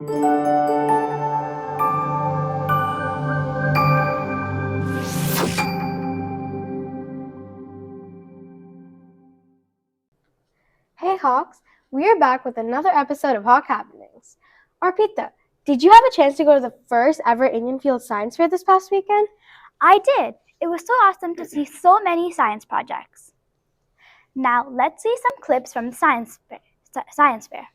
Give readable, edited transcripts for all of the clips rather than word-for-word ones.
Hey Hawks, we are back with another episode of Hawk Happenings. Arpita, did you have a chance to go to the first ever Indian Field Science Fair this past weekend? I did. It was so awesome to see so many science projects. Now let's see some clips from the science fair.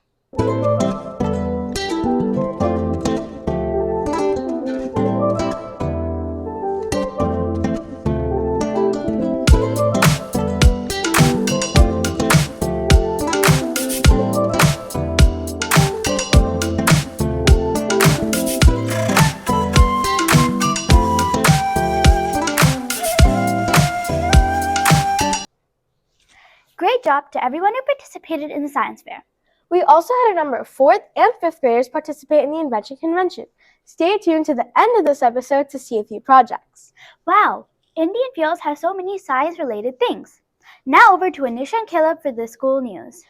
Great job to everyone who participated in the science fair. We also had a number of 4th and 5th graders participate in the Invention Convention. Stay tuned to the end of this episode to see a few projects. Wow, Indian Fields has so many science-related things. Now over to Anusha and Caleb for the school news.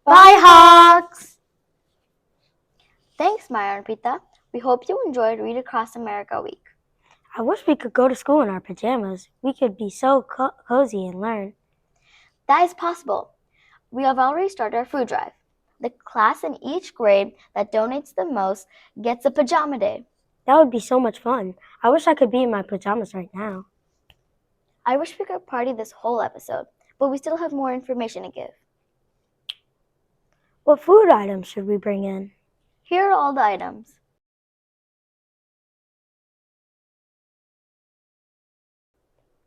Bye, Hawks! Thanks, Maya and Pita. We hope you enjoyed Read Across America Week. I wish we could go to school in our pajamas. We could be so cozy and learn. That is possible. We have already started our food drive. The class in each grade that donates the most gets a pajama day. That would be so much fun. I wish I could be in my pajamas right now. I wish we could party this whole episode, but we still have more information to give. What food items should we bring in? Here are all the items.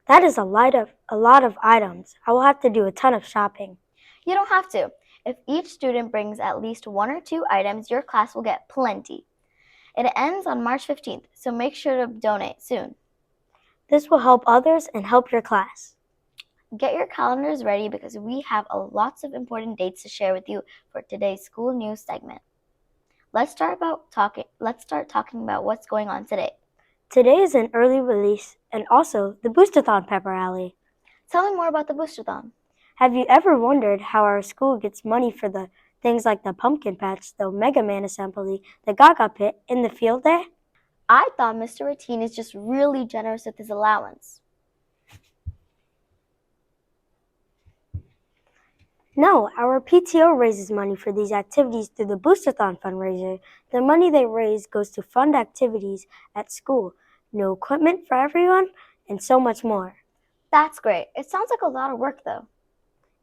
That is a lot of items. I will have to do a ton of shopping. You don't have to. If each student brings at least 1 or 2 items, your class will get plenty. It ends on March 15th, so make sure to donate soon. This will help others and help your class. Get your calendars ready because we have lots of important dates to share with you for today's school news segment. Let's start talking about what's going on today. Today is an early release and also the Boostathon Pepper Rally. Tell me more about the Boostathon. Have you ever wondered how our school gets money for the things like the pumpkin patch, the Mega Man assembly, the Gaga pit, and the field day? I thought Mr. Ratin is just really generous with his allowance. No, our PTO raises money for these activities through the Boostathon fundraiser. The money they raise goes to fund activities at school, new equipment for everyone, and so much more. That's great. It sounds like a lot of work though.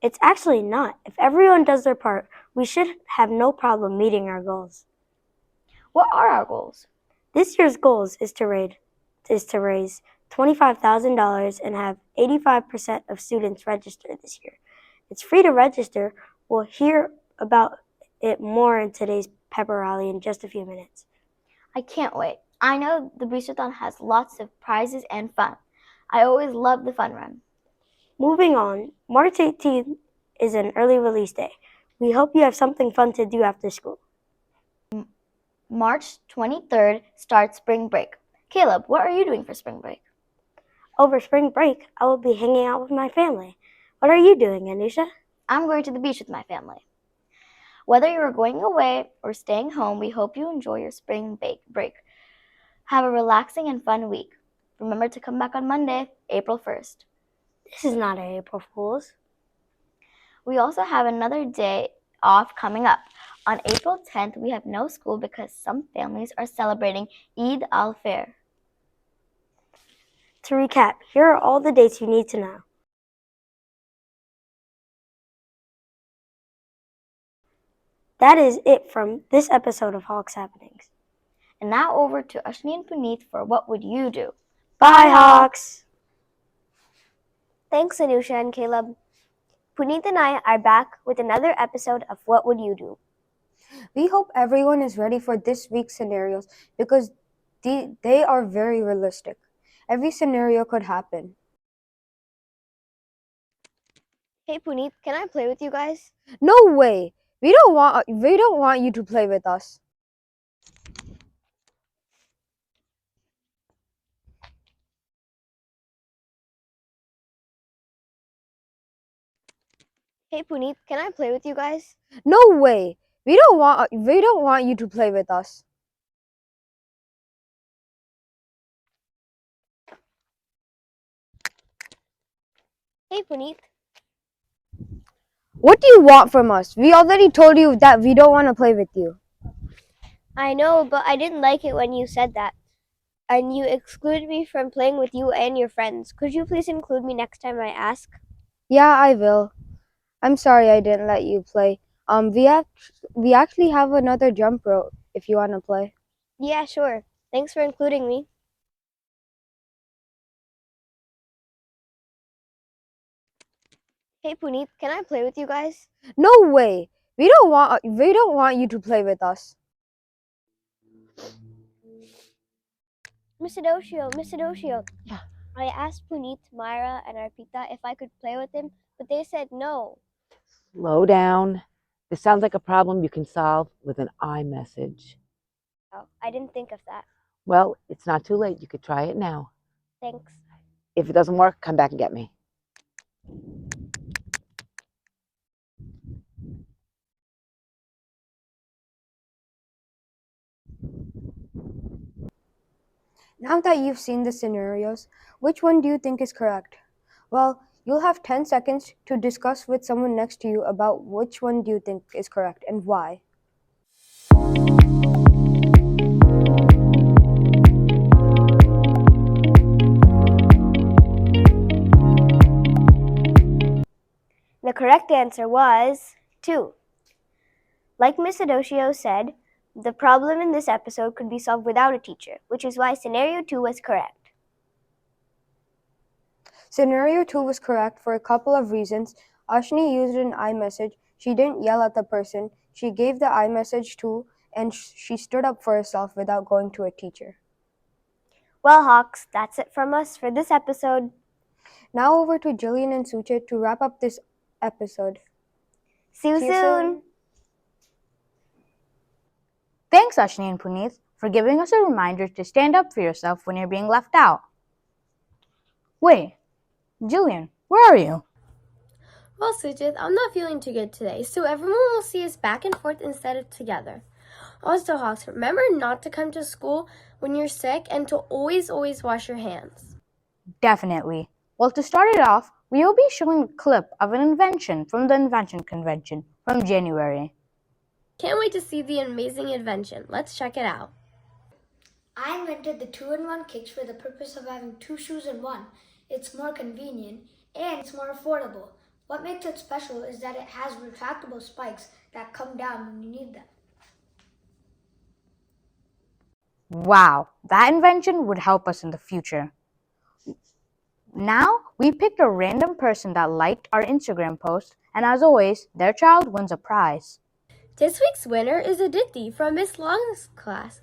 It's actually not. If everyone does their part, we should have no problem meeting our goals. What are our goals? This year's goals is to raise $25,000 and have 85% of students register this year. It's free to register. We'll hear about it more in today's Pepper Rally in just a few minutes. I can't wait. I know the Boostathon has lots of prizes and fun. I always love the fun run. Moving on, March 18th is an early release day. We hope you have something fun to do after school. March 23rd starts spring break. Caleb, what are you doing for spring break? Over spring break, I will be hanging out with my family. What are you doing, Anusha? I'm going to the beach with my family. Whether you are going away or staying home, we hope you enjoy your spring break. Have a relaxing and fun week. Remember to come back on Monday, April 1st. This is not an April Fool's. We also have another day off coming up. On April 10th, we have no school because some families are celebrating Eid al-Fitr. To recap, here are all the dates you need to know. That is it from this episode of Hawks Happenings. And now over to Ashni and Puneet for What Would You Do? Bye, Hawks! Thanks, Anusha and Caleb. Puneet and I are back with another episode of What Would You Do? We hope everyone is ready for this week's scenarios because they are very realistic. Every scenario could happen. Hey Puneet, can I play with you guys? No way! We don't want you to play with us. Hey Puneet, can I play with you guys? No way! We don't want you to play with us. Hey, Puneet. What do you want from us? We already told you that we don't want to play with you. I know, but I didn't like it when you said that. And you excluded me from playing with you and your friends. Could you please include me next time I ask? Yeah, I will. I'm sorry I didn't let you play. We actually have another jump rope if you want to play. Yeah, sure. Thanks for including me. Hey, Puneet, can I play with you guys? No way. We don't want you to play with us. Miss Adocio. Yeah. I asked Puneet, Myra, and Arpita if I could play with him, but they said no. Slow down. This sounds like a problem you can solve with an iMessage. Oh, I didn't think of that. Well, it's not too late. You could try it now. Thanks. If it doesn't work, come back and get me. Now that you've seen the scenarios, which one do you think is correct? Well, you'll have 10 seconds to discuss with someone next to you about which one do you think is correct and why. The correct answer was 2. Like Miss Adocio said, the problem in this episode could be solved without a teacher, which is why scenario 2 was correct. Scenario 2 was correct for a couple of reasons. Ashni used an iMessage. She didn't yell at the person. She gave the iMessage to, and she stood up for herself without going to a teacher. Well, Hawks, that's it from us for this episode. Now over to Jillian and Suchit to wrap up this episode. See you soon. Thanks, Ashni and Puneet, for giving us a reminder to stand up for yourself when you're being left out. Wait, Jillian, where are you? Well, Sujit, I'm not feeling too good today, so everyone will see us back and forth instead of together. Also, Hawks, remember not to come to school when you're sick and to always wash your hands. Definitely. Well, to start it off, we will be showing a clip of an invention from the Invention Convention from January. Can't wait to see the amazing invention. Let's check it out. I invented the 2-in-1 kicks for the purpose of having 2 shoes in one. It's more convenient and it's more affordable. What makes it special is that it has retractable spikes that come down when you need them. Wow, that invention would help us in the future. Now, we picked a random person that liked our Instagram post, and as always, their child wins a prize. This week's winner is Aditi from Miss Long's class.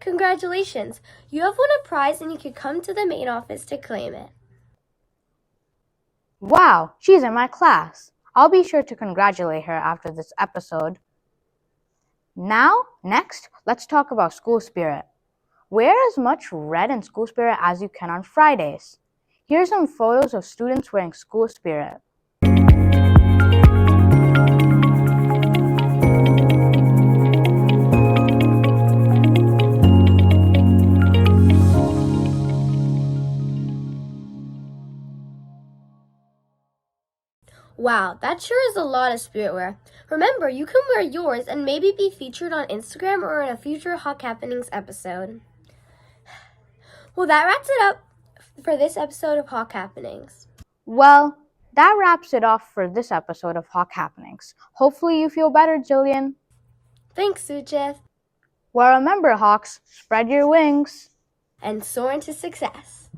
Congratulations! You have won a prize and you can come to the main office to claim it. Wow, she's in my class. I'll be sure to congratulate her after this episode. Now, next, let's talk about school spirit. Wear as much red in school spirit as you can on Fridays. Here's some photos of students wearing school spirit. Wow, that sure is a lot of spirit wear. Remember, you can wear yours and maybe be featured on Instagram or in a future Hawk Happenings episode. Well, that wraps it up for this episode of Hawk Happenings. Well, that wraps it off for this episode of Hawk Happenings. Hopefully you feel better, Jillian. Thanks, Sujith. Well, remember, Hawks, spread your wings And soar into success.